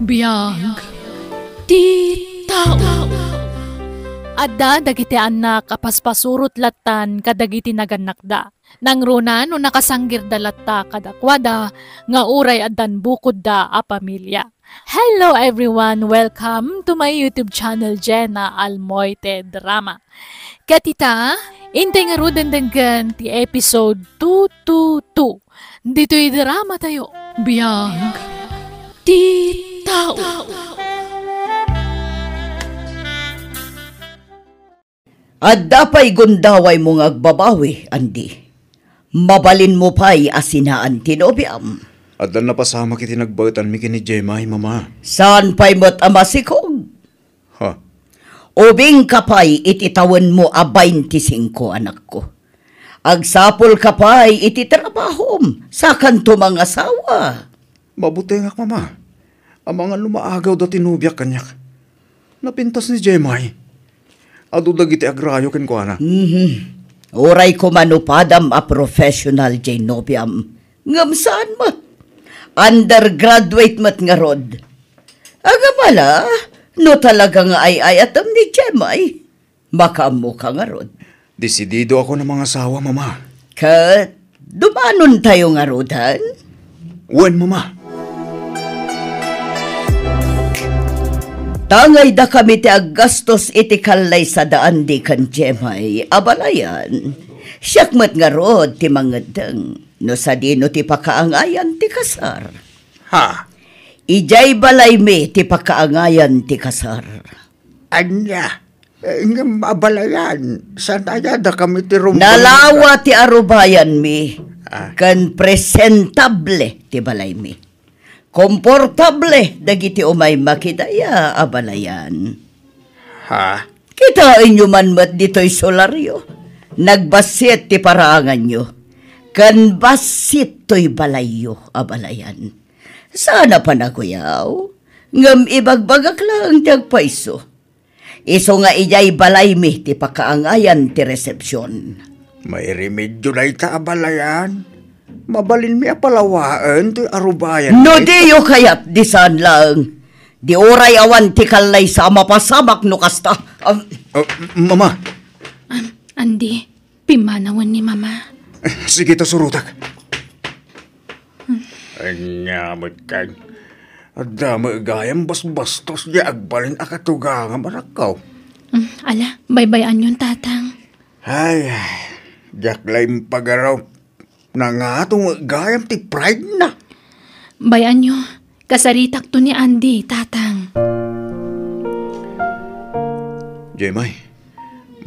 Biyag ti tao. Adda dagiti anak kapaspasurot latan kadagiti naganakda. Nang runan o nakasanggir dalatta kadakwada nga uray addan bukod da a pamilya. Hello everyone! Welcome to my YouTube channel Jenna Almoite Drama. Katita, intay nga rudendenggan ti episode 222. Dito'y drama tayo. Biyag ti tao. Adda pa'y gundaway mong agbabawi, Andi. Mabalin mo pa'y asinaan tinobiam. Adda na pasama kiti nagbautan mi kini Jemay, mama. Saan pa'y mo't amasikog? Ha? Ubing ka pa'y ititawan mo a 25, anak ko. Agsapol ka pa'y ititrabahom sa kanto mga asawa. Mabuti nga, mama. Ang mga lumaagaw da tinubyak kanyak. Napintas ni Jemay. Adu dagiti agrayo ken ko ana. Oray ko manupadam a professional Jenobiam. Ngam saan mo? Undergraduate mat nga rod. Agamala, no talaga nga ay atam ni Jemay. Makamu ka nga rod. Desidido ako ng mga asawa, mama. Kat, dumanon tayo nga rodan? Wen, mama. Tangay da kami ti aggastos iti kalay sa daan di kan Jemay, abalayan. Siyakmat nga rod ti mangadang, no sa dino ti pakaangayan ti kasar. Ha? Ijay balay mi ti pakaangayan ti kasar. Anya, ngam abalayan, saan tayo da kami ti rumbo? Nalawa ti arubayan mi, kan presentable ti balay mi. Komportable dagiti umay makidaya abalayan. Ha? Kitain nyo man mat dito'y solaryo. Nagbasit ti parangan nyo. Kan basit to'y balayo abalayan. Sana pa na kuyaw. Ngam ibagbagak lang tiyag paiso. Iso nga ijay balay mi ti pakaangayan ti resepsyon. May remedyo na ita abalayan. Mabalin mi apalawaan ti arubayan. No diyo kayat disan lang. Di oray awan ti kalay sa mapasamak no kasta. Mama. Andi, pimanawan ni mama. Sige ta surutak. Anya, matkan. Adda magayang basbastos di agbalin akatugang manakaw. Ala, baybayan yun tatang. Ay, jaklay pagaraw. Nangatong gayam ti pride na. Bayan nyo, kasaritak to ni Andy, tatang. Jemay,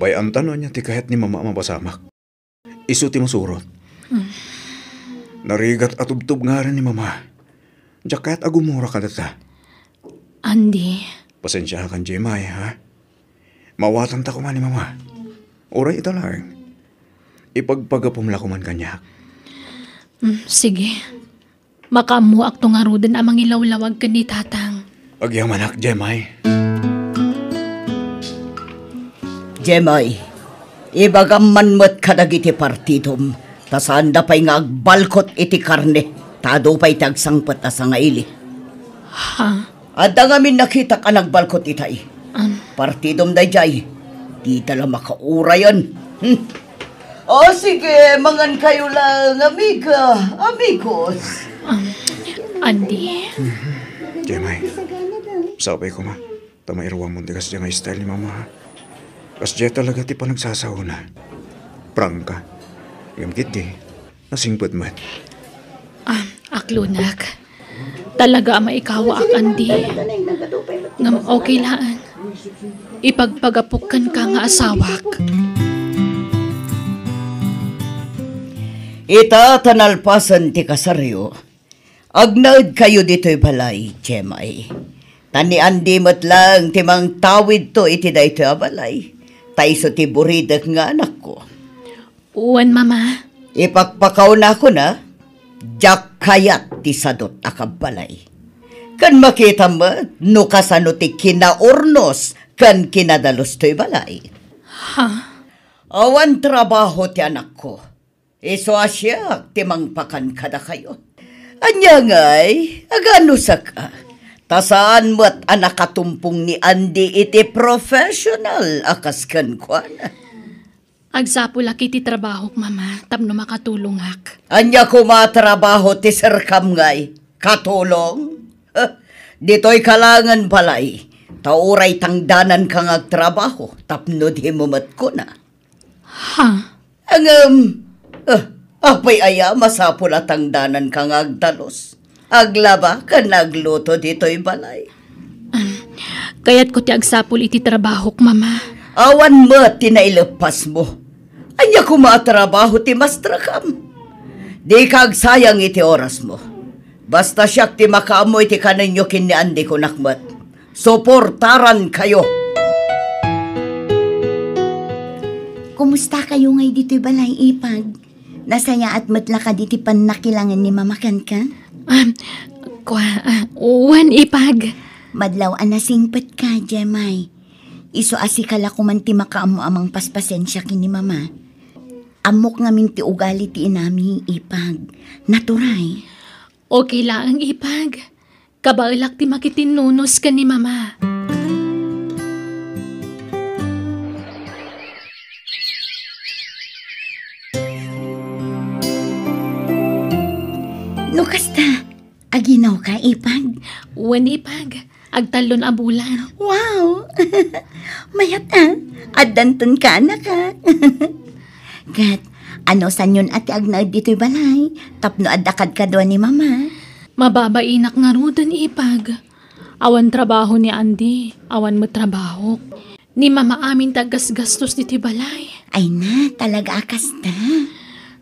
bayan tanong niya ti kahit ni mama mapasamak. Isu ti masurot. Narigat at tubtub nga rin ni mama. Diyak kahit agumura ka data. Andy. Pasensya kan Jemay, ha? Mawatan ta ko man ni mama. Oray ita lang. Ipagpagapumla ko man kanyak. Sige. Makamuak to nga roden amang ilawlawag ka ni tatang. Agyang manak, Jemay. Jemay, ibagam manmat kadagiti partidom. Tasanda pa'y nga agbalkot iti karne. Tado pa'y tagsangpat asa nga ili. Ha? At ngamin nakita ka nagbalkot itay. Partidom day jay. Di tala makaurayan. Sige, mangan kayo lang, amiga, amigos. Andy. Jemay, sabay ko ma. Tama irawang mo di kasi nga style ni mama, ha? Kasi talaga ti pa nagsasahuna. Prangka. Gamkit di. Nasingpot man. Aklunak. Talaga maikawa ak Andy. Ngam okay laan. Ipagpagapukan ka nga asawak. Ita tanalpasan ti kasaryo. Agnaud kayo dito'y balay, Jemay. Tani Andi mat lang timang tawid to iti daytoy a balay. Taiso ti buridak nga anak ko. Uwan, mama. Ipakpakaw na ko na. Jak kayat ti sadot akabalay. Kan makita mo, no kasano ti kinaurnos kan kinadalos to'y balay. Ha? Awan trabaho ti anak ko. Iso asya, timang pakan kada kayo. Anya nga'y, agano sa ka. Tasaan mo't anak katumpong ni Andy iti professional akas kan kwa na. Agsapula kiti trabaho, mama, tapno makatulong hak. Anya ko matrabaho ti serkam ngay, katulong? Dito'y kalangan palay, tauray tangdanan kang agtrabaho, tapno di mumat ko na. Ha? Apay aya masapula tangdanan kang agdalos. Aglaba ka nagluto dito'y balay. Kaya't ko ti agsapul iti trabaho, mama. Awan mo tinailepas mo. Anya ko matrabaho ti mastrakam. Di kag sayang iti oras mo. Basta siyak ti makaamoy ti kaninyo kin ni Andy ko nakmat. Suportaran kayo. Kumusta kayo ngay dito'y balay, Ipag? Nasaya at matla ka diti pan nakilangan ni mamakan ka? Uwan, Ipag. Madlaw anasingpat ka, Jemay. Iso asikala kuman ti makaamo amang paspasensya kini mama. Amok ngamin ti ugali ti inami, Ipag. Naturay. Okay lang, Ipag. Kabailak ti makitinunos ka ni mama. No kasta, aginaw ka, Ipag. Uwan, Ipag. Agtalon a bulan. Wow! Mayat Adanton ka na ka. Gat, ano sanyon ati agnaad dito'y balay? Tapno adakad ka doon ni mama. Mababainak nga rudan, Ipag. Awan trabaho ni Andy. Awan mo trabaho. Ni mama amin tagas-gastos diti balay. Ay na, talaga akas na.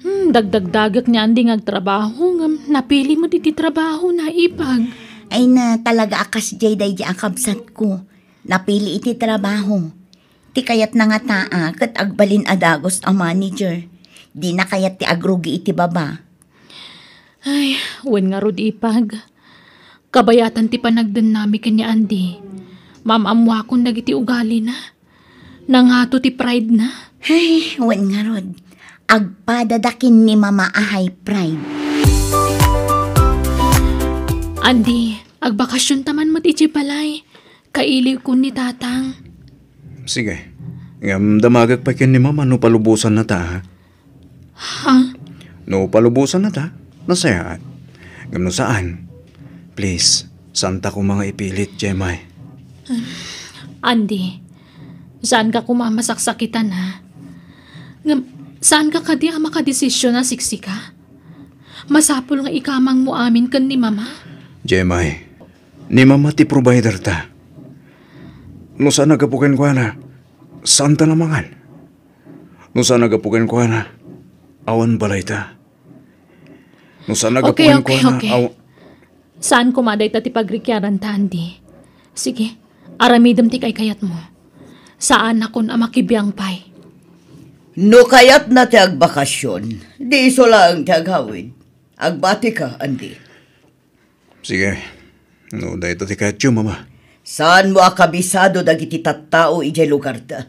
Dagdag-dagak ni Andy ngagtrabaho. Napili mo diti trabaho na, Ipag. Ay na, talaga akas jay day di ang kabsat ko. Napili iti trabaho. Ti kayat na nga taa, kat agbalin adagos ang manager. Di na kayat ti agrugi iti baba. Ay, wen nga rod, Ipag. Kabayatan ti panagdan nami kanya Andy. Mamamwa kong nagiti ugali na. Nangato ti pride na. Ay, wen nga rod. Agpadadakin ni mama ahay pride. Andy, agbakasyon taman mo ti balay. Kailiw ko ni tatang. Sige. Damagag pa kin ni mama no palubusan na ta, ha? Ha? No palubusan na ta. Nasayaan. Ngam no saan? Please, santa ko mga ipilit, Jemay. Andy, saan ka kumamasaksakitan, ha? Saan ka kadi ang makadesisyon na siksika? Masapol nga ikamang mo amin kan ni mama? Jemay, ni mama ti provider ta. No saan nagapukin ko na, saan ta namangan? No saan nagapukin ko na, awan balay ta. No saan nagapukin ko na, Saan kumaday ta ti pagrikyaran ta, Andy? Sige, aramidam ti kay kayat mo. Saan akon ang makibiyang pay? No kayat na ti agbakasyon, di iso lang ti agawid. Agbati ka, Andy. Sige, no dahi ta ti kayat yun, mama. Saan mo akabisado dagiti tattao ijay lugar da?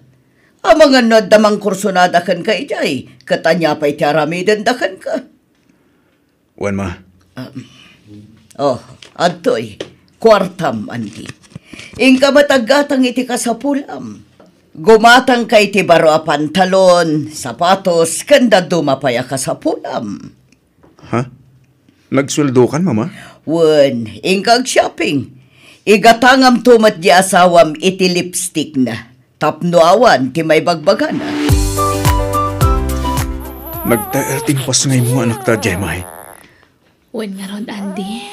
Ang mga nadamang kursonada kan ka ijay, katanya pa'y tiaramidan da kan ka. Wan, ma. Adtoy, kwartam, Andy. Ingka matagatang iti kasapulam. Gumatang ka iti baro a pantalon, sapatos, kanda dumapaya kasapulam. Ha? Nagsweldo kan, mama? Wen, ingkag shopping. Igatangam tumat di asawam iti lipstick na. Tapno awan ti may bagbagan na. Nagtaerting pas ngay mo anak ta, Jemay. Wen nga ron, Andy.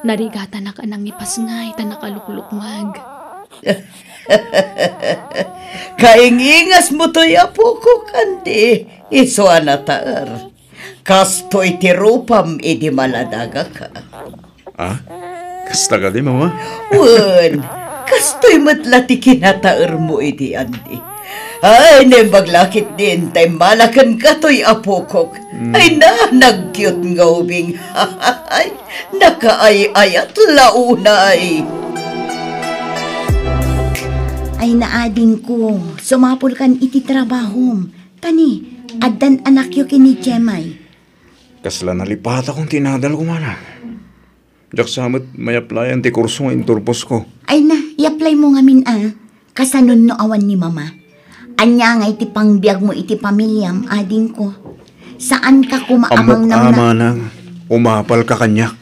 Narigata na ka nang ipas ngay, ta nakaluklukmag. Kaingingas mo to'y apo ko, Kandi. Iso anataar. Kasto'y tirupam idi maladaga ka. Ah? Kasta ka di, mama? Wen, kasto'y matlati kinataar mo idi, Andi. Ay, nembaglakit din, tay malakan ka to'y apo ko. Ay na, nag-cute nga ubing. Ay, nakaay-ayat launay. Ay naading ko, sumapul kan iti trabahom. Tani, addan anak yo kini Jemay. Kasla nalipat akong tinadal ko, mana. Jak samet may applyan ti kurso nga inturpos ko. Ay na, i-apply mo ngamin Kasanon no awan ni mama. Anya nga iti pangbiag mo iti pamilyam, ading ko. Saan ka kumaamang Ama nang umapal ka kanyak.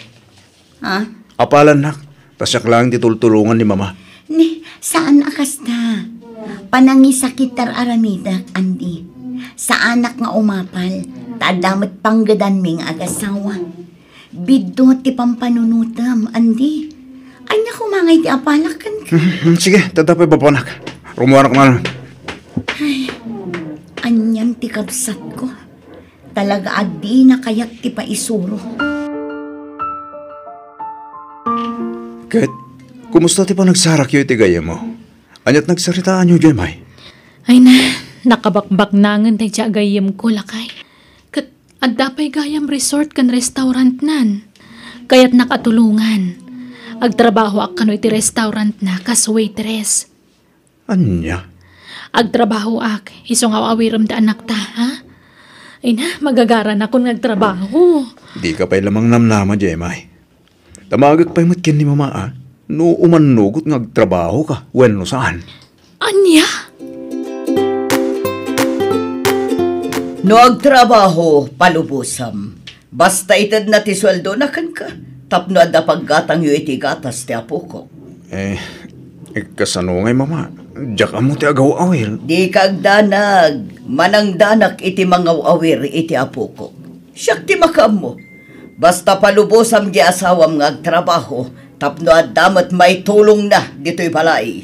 Ha? Apalan nak, tasyak lang titultulungan ni mama. Ni, saan akas na? Panangisakit tar aramida, Andi. Sa anak nga umapal, tadamat panggadan ming agasawa. Biddo ti pampanunutam, Andi. Anya kumangay ti apalakan ka. Sige, tatapay papanak. Rumuanak man. Anyan ti kabsat ko. Talaga adi na kayak ti paisuro. Kat, kumusta ti pa nagsarak yu iti gaya mo? Anyat nagsaritaan yu, Jemay? Ay na, nakabakbak nangan tayo siya gayam ko lakay. Kat, adapay gayam resort kan restaurant nan. Kaya't nakatulungan. Agtrabaho ak kano iti restaurant na kas waitress. Anya? Agtrabaho ak, isong awawiram da anak ta, ha? Ay na, magagaran ako nagtrabaho. Di ka pa'y lamang namnama, Jemay. Tamagag pa'y matkin ni mama, no umanugot ngagtrabaho ka, no saan? Anya? No agtrabaho, palubusam. Basta itad na ti sweldo na kan ka. Tapno adda paggatang yu iti gatas ti apo ko. Kasano ngay mama? Diyak amo ti agaw awil. Di kagdanag, manang danak iti mga awir iti apo ko. Siyak ti makam mo. Basta palubosam di asawam nga agtrabaho, tapno addamat may tulong na dito'y balay.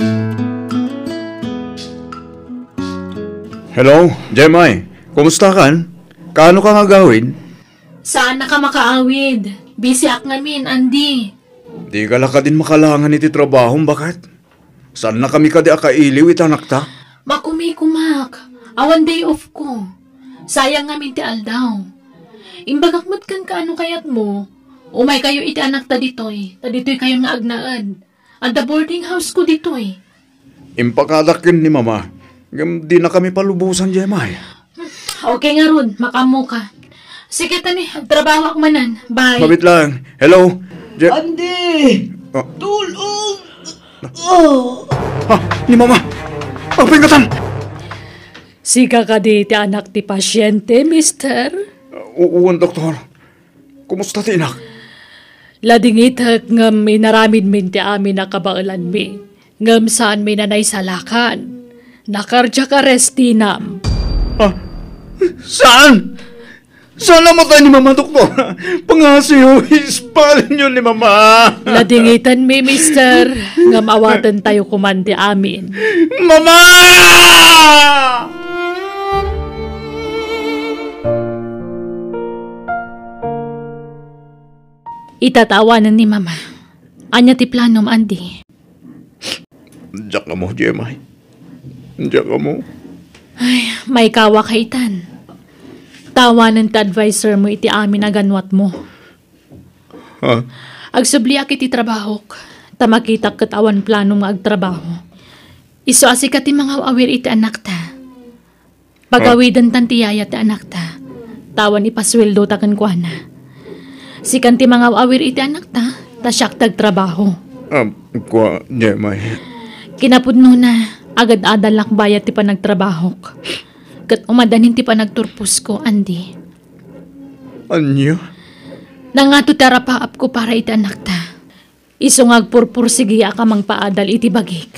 Hello, Jemay. Kumusta kan? Kaano ka nga gawin? Saan na ka makaawid? Busy ak ngamin, Andy. Di ka laka din makalangan iti trabaho, bakit? Saan na kami ka di akailiw itanak ta? Makumi-kumak. Awan day off ko. Sayang ngamin ti aldaw. Imbagakmat kan kaano kayat mo. Umay kayo iti anak ta ditoy. Ta ditoy kayo nga agnaan. At the boarding house ko ditoy. Impakadakin ni mama. Di na kami palubusan, Jemay. Okay nga ron, makamo ka. Sige tani, trabaho ak manan. Bye. Mabit lang. Hello? Andi! Oh. Tulong! Oh! Ni mama! Pagpingatan! Sika ka di ti anak ti pasyente, mister. Uwan, doktor. Kumusta ti inak? Ladingitak ngam inaramid min ti amin na kabaulan mi. Ngam saan mi nanay salakan. Nakardiak arrestinam. Saan? Saan namatay ni mama, doktor? Pangasiyo, ispalin yun ni mama. Ladingitan mi, mister. Ngam awatan tayo kumanti amin. Mama! Itatawanan ni mama. Anya ti planom, Andy. Diyak ka mo, Jemay. Diyak ka mo. Ay, may kawa kaitan. Tawanan ta advisor mo iti amin na ganwat mo. Ha? Agsubli ak iti trabahok. Tamakita kat awan plano nga agtrabaho. Iso asikat ti mga awir iti anak ta. Pagawidan tan ti yaya ti anak ta. Tawan ipasweldo ta kan kuana. Sikan ti mga awir iti anak ta. Tasyak tagtrabaho. Kwa, Jemay. Kinapudno na. Agad adalak bayat ti panagtrabahok. Kat umadanin ti panagturpos ko, Andy. Anyo? Nangato tarapaap ko para iti anak ta. Isungag purpur sige akamang paadal iti bagik.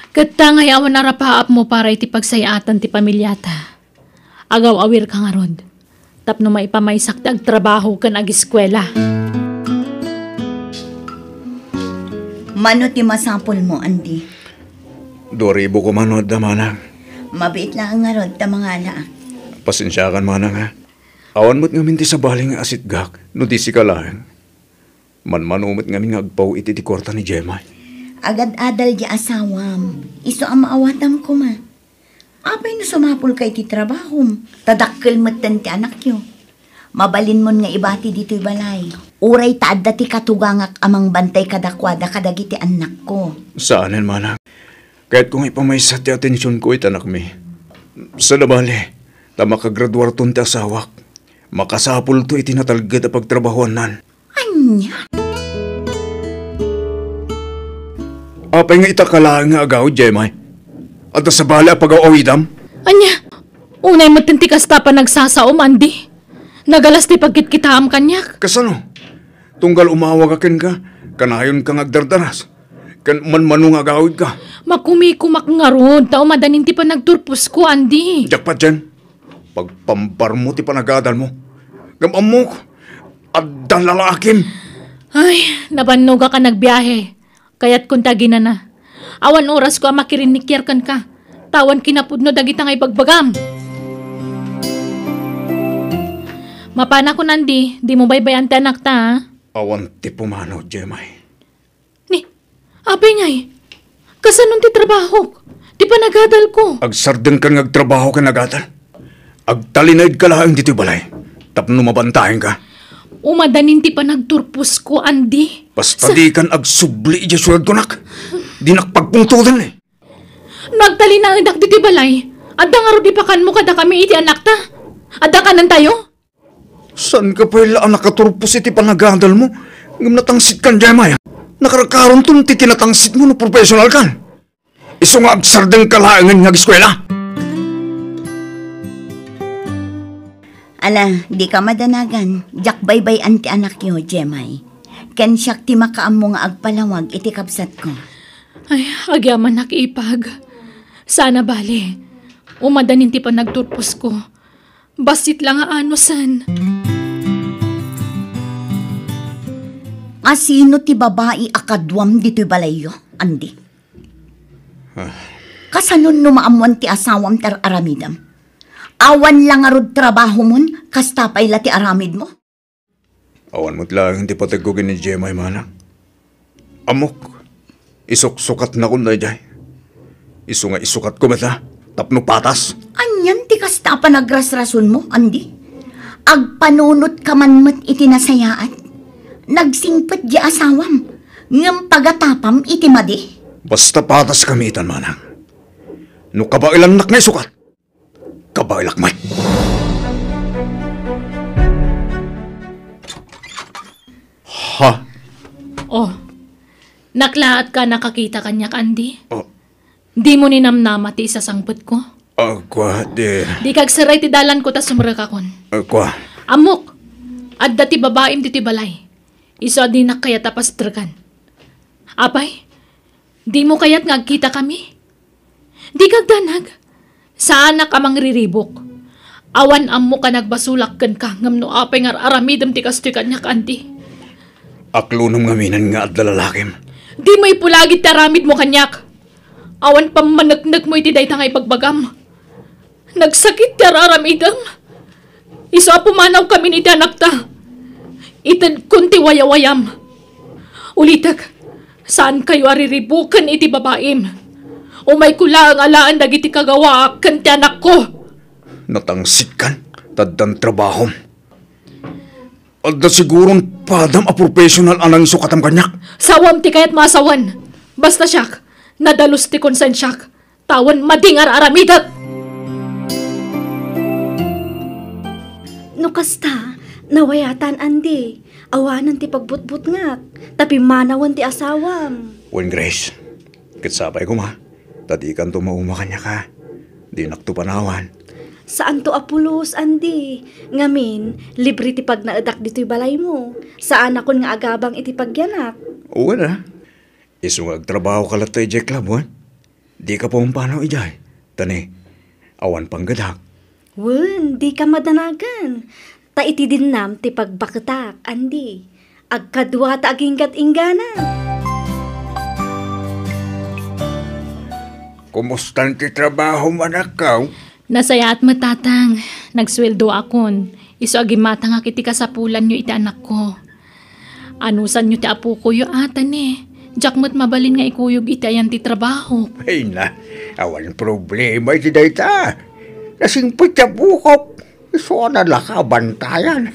Kat tangay awan narapaap mo para iti pagsayatan ti pamilyata. Agaw awir ka nga rod. Tapno maipamaysak ti agtrabaho kan agiskwela. Mano ti masapol mo, Andi? 2,000 ko manood na manang. Mabait lang nga rod ta mga ala. Pasensyakan manang ha. Awan mo't ngamin ti sa baling asitgak, no di si kalahan. Manumot ngamin agpaw iti ti kwarta ni Jemay. Agad adal di asawam. Iso ang maawatam ko ma. Apay no sumapol kay ti trabahom. Tadakkel matan ti anak yo. Mabalin mon nga ibati dito'y balay. Uray taadda ti katugangak amang bantay kadakwada kadagiti anak ko. Saanan manang? Kahit kung ipamaysa ti atensyon ko itanak mi. Sa labali, ta makagraduar ton ti asawak. Makasapul to itinatalgad a pagtrabahoan nan. Anya? Apay nga itakala nga agaw, Jemay. At sa bala pag-awidam. Anya, unay matintikas ta pa nagsasaom, Andi. Nagalas ti pagkitkitaam kanyak. Kasano? Tunggal umawagakin ka, kanayon kang agdardaras. Kan manmanong agawid ka. Makumikumak nga ron, tao madanin ti pa nagturpus ko, Andi. Jakpat dyan. Pagpambar mo ti panagadal mo. Gamamok. At dalalakim. Ay, nabanog ka nagbiyahe. Kaya't kuntagi na. Awan oras ko makirinikirkan ka. Tawan kinapudno dagita nga ibagbagam. Mapana ko Nandi, di mo baybayan ti anak ta, ha? Awan ti pumanaw, Jemay. Ni, abay ngay. Kasanon ti trabaho? Ti panagadal ko. Agsarden kan ngagtrabaho ka nagatal. Agtalinaid ka lang dito balay. Tapno mabantahin ka. Umadanin ti panagturpus ko, Andi. Basta di kan agsubli iya suwag ko nak. Di nakpagpungtulan eh. Nagtali na ang diti balay. Adda nga ro di pakan mo kada kami iti anak ta. Adda kanan tayo? San ka pala ang nakaturpos iti panagadal mo? Ngam natangsit kan, Jemay. Nakarakaron tun ti kinatangsit mo no professional kan. Iso nga agsarden ka lang ng eskwela. Ala, di ka madanagan. Jak baybay anti anak yo, Jemay. Ken siyak ti makaam nga agpalawag iti kapsat ko. Ay, agyaman nakipag. Sana bali. Umadanin ti panagturpus ko. Basit lang nga anusan. Asino ti babae akadwam dito'y balayo, Andi? Kasanon numaamuan ti asawam tar aramidam? Awan lang arod trabaho mon, kastapay la ti aramid mo? Awan mo't lang hindi patagugin ni Jemay manang. Amok, isuk-sukat na kun na jay. Isu nga isukat ko mata, tapno patas. Anyan ti kasta pa nagrasrason mo, Andi? Agpanunot ka man mat iti nasayaan. Nagsingpet di asawam, ngam pagatapam iti madi. Basta patas kamitan manang. No kabailan nak na isukat. Kabailak man. Ha? Oh, naklaat ka nakakita kanyak, Andi. Oh. Di mo ninamnama ti isasangput ko. Kwa, di. Di kagsaray ti dalan ko ta sumrakakon. Kwa. Amok, adda ti babaim ti balay. Iso di na kaya tapas dragan. Apay, di mo kaya't ngagkita kami? Di kagdanag. Saan na ka riribok? Awan ammo ka nagbasulak kan ka ngam no apay nga aramidam ti kastoy kanyak, Andi. Aklunong ngaminan nga at dalalakim. Di mo ipulagit ti aramid mo kanyak. Awan pamanagnak mo iti dayta nga ipagbagam. Nagsakit ti aramidam. Iso pumanaw kami ni ti anak ta. Itad kunti wayawayam. Ulitag, saan kayo ariribukan iti babaim? Umay kula ang alaan dagiti kagawa kan ti anak ko. Natangsit kan, taddan trabaho. Alda sigurong padam a professional anang sukatam kanyak. Sawam ti kayat masawan. Basta siyak, nadalus ti konsensyak. Tawan madingar aramidat. No kasta, nawayatan Andi. Awanan ti pagbutbut ngak. Tapi manawan ti asawam. Wen Grace, kitsabay ko ma. Tadi kan tumauma kanya ka. Di nakto panawan. Saan to apulos, Andi? Ngamin, libre ti pag naadak dito'y balay mo. Saan akon nga agabang iti pagyanak? Oo na. Iso nga agtrabaho ka latay Jack Club, wan. Di ka pumpanaw ijay. Tani, awan pang gadak. Wen, di ka madanagan. Ta iti din nam ti pagbaketak, Andi. Agkadwa ta aginggat ingganan. Kumusta ti trabaho manakaw? Nasaya at matatang. Nagsweldo akon. Iso agimata nga kiti kasapulan nyo iti anak ko. Anusan nyo ti apo ko yo atan eh. Jakmat mabalin nga ikuyog iti ayan ti trabaho. Ay na, awan problema iti dayta. Kasing putya bukop. Iso na lakabantayan.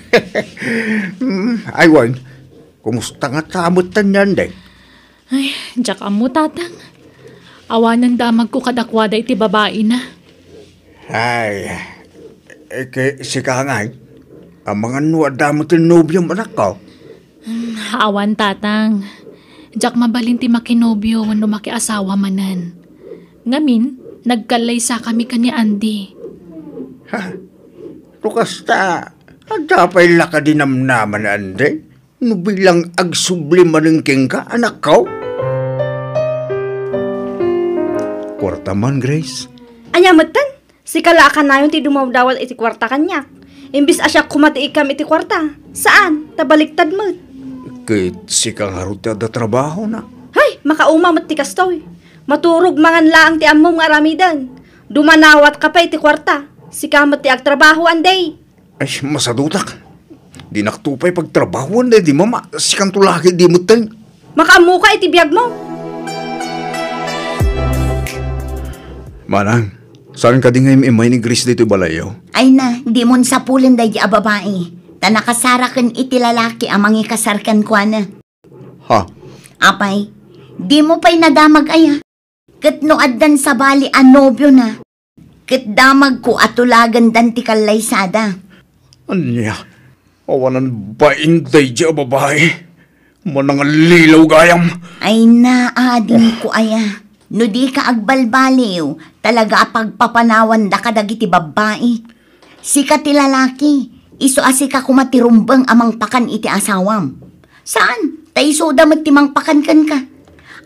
Aywan, kumusta nga tamutan yan day? Ay, jak amo tatang. Awanan damag ko kadakwada iti babae na. Ay, si Kangay, ang mga nuwada mo tinobyo mo na ko. Awan tatang. Jak mabalin ti makinobyo wano makiasawa manan. Ngamin, nagkalay sa kami kani Andy. Kasta, adapay laka dinamnaman, Ande. No bilang agsubli maningking ka, anak ko? Kwarta man, Grace. Anyamatan, si kalaakan na yun ti dumawdawat iti kwarta kanyak. Imbis asya kumati ikam iti kwarta. Saan? Tabaliktad mo. Kit si kang harut ti ada trabaho na. Hay, makauma mat ti kastoy. Maturog mangan laang ti ammo nga aramidan. Dumanawat ka pa iti kwarta. Si kamat ti agtrabaho anday. Ay, masadutak. Di naktupay pagtrabaho na, di mama. Si kang tulaki di mo tayo. Makaamu ka iti biyag mo. Manang, saan ka di ngayon imay ni Grace dito balayo? Ay na, di mon sa pulin day a babae. Ta nakasarakan iti lalaki amang ikasarkan kwa na. Ha? Apay, di mo pa'y nadamag aya. Kat no addan sa bali a nobyo na. Kat damag ko atulagan dan ti kalaysada. Anya? Awanan ba inday di a babae? Manang lilaw gayam. Ay na, ading ko aya. No di ka agbalbaliw, talaga pagpapanawan da kadagiti babae. Sika ti lalaki, iso asika kumatirumbang amang pakan iti asawam. Saan? Taiso damat timang pakan kan ka.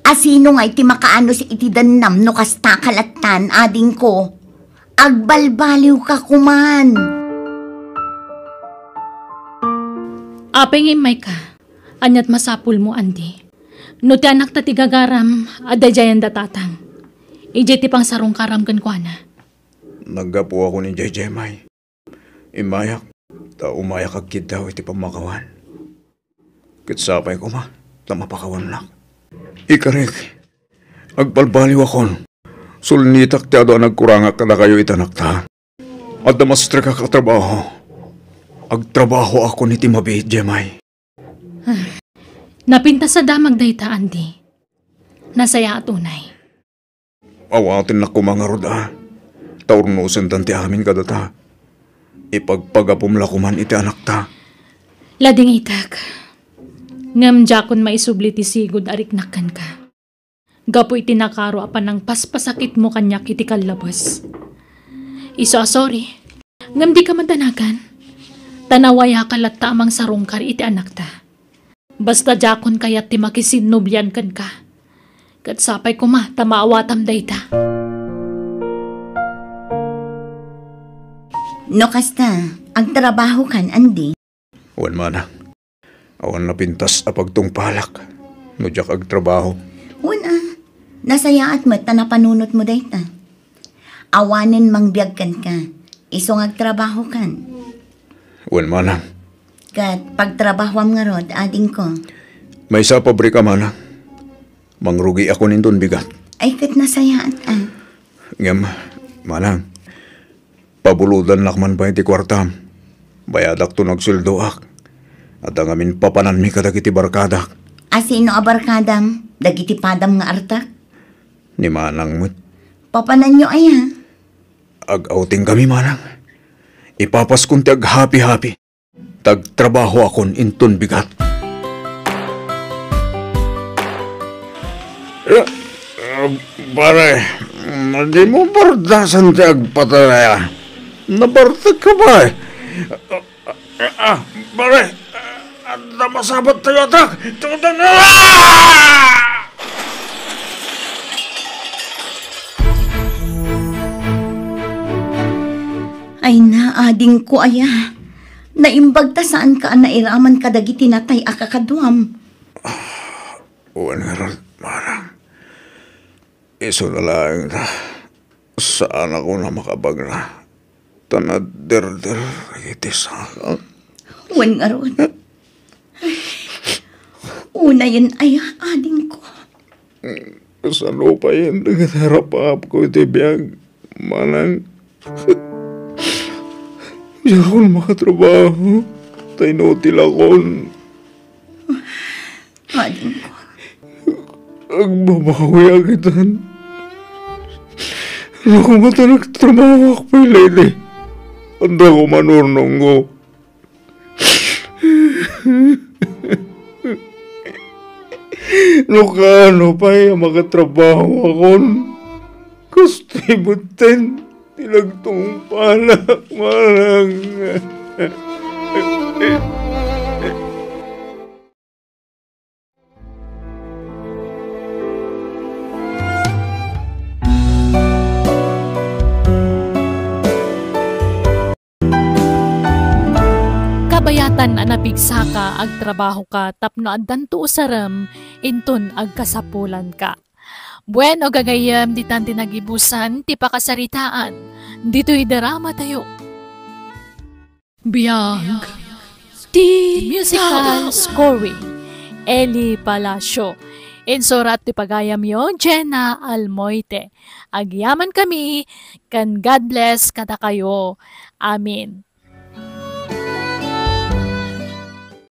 Asino nga iti makaano si iti danam no kasta kalatan, ading ko. Agbalbaliw ka kuman. Apeng imay ka. Anyat masapul mo, Andy. No ti anak ta ti gagaram, aday jayan datatang. Ije ti pang sarong karam kan kwa na. Naggapo ako ni Jay May. Imayak, ta umayak agkid daw iti pamakawan. Kitsapay ko ma, ta mapakawan lang. Ikarik, agbalbaliw akon. Sulnitak ti ado nagkurangak kada kayo itanak ta. At damastre ka katrabaho. Agtrabaho ako ni Timabi, Jemay. Napinta sa damag dayta, Andy. Nasaya at unay. Awatin na kumangarod Taurnusan tanti amin kadata. Ipagpagapumla kuman iti anak ta. Lading itak. Ngam jakon maisubli ti sigod ariknakan ka. Gapo iti nakaro apan ng paspasakit mo kanyak iti kalabas. Iso sorry. Ngam di ka madanagan. Tanawaya kalatta amang sarungkar iti anak ta. Basta jakon kayat ti makisinubyan kan ka. Kat sapay ko ma, tamaawatam dayta. No kasta, ang trabaho kan, Andy. Wan mana. Awan na pintas apagtong palak. Nudyak agtrabaho. Una, nasayaat mo't na napanunot mo dayta. Awanin mang biyag kan ka. Isong agtrabaho kan. Wan mana. Kat pagtrabahwam nga rod, ading ko. May sa pabrika mana. Mangrugi ako nindon bigat. Ay kat nasayaat Ngam, manang. Pabuludan lakman pa iti kwartam. Bayadak to nagsuldoak. At ang amin papanan mi kadagiti barkadak. Asino abarkadam, dagiti padam nga artak. Ni manang mo't. Papanan nyo ay ha. Ag-outing kami manang. Ipapas kong ti ag-happy-happy. Tagtrabaho akon inton bigat. Pare, di mo bardasan ti agpatalaya. Nabartag ka ba eh? Pare, namasabat tayo atak. Tudan na! Ay na, ading ko aya. Naimbag ta saan ka nairaman kadagiti natay akakaduam. Uwan nga rin, marang. Iso na lang na. Saan ako na makabag na. Tanader-der, itis ako. Uwan nga ron. Una yun ay ading ko. Saan pa yun? Nagharap ko iti biyag. Manang. Di ako na makatrabaho. Tainutil akon. Ading ko. Agbabawi agitan. Ano ko mata nagtrabaho ako lady. Anda ko manurnong ko. Nukano pa makatrabaho akon. Gusto'y butin. Tilagtong palak marang. Kabayatan anapigsa ka, ag trabaho ka, tapno addan to usaram, inton ag kasapulan ka. Bueno gagayam, di tan tinagibusan, ti pakasaritaan, dito'y darama tayo. Biyag, ti musical scoring, Eli Palacio. Insurat ti pagayam yo, Jenna Almoite. Agyaman kami, kan God bless kada kayo. Amin.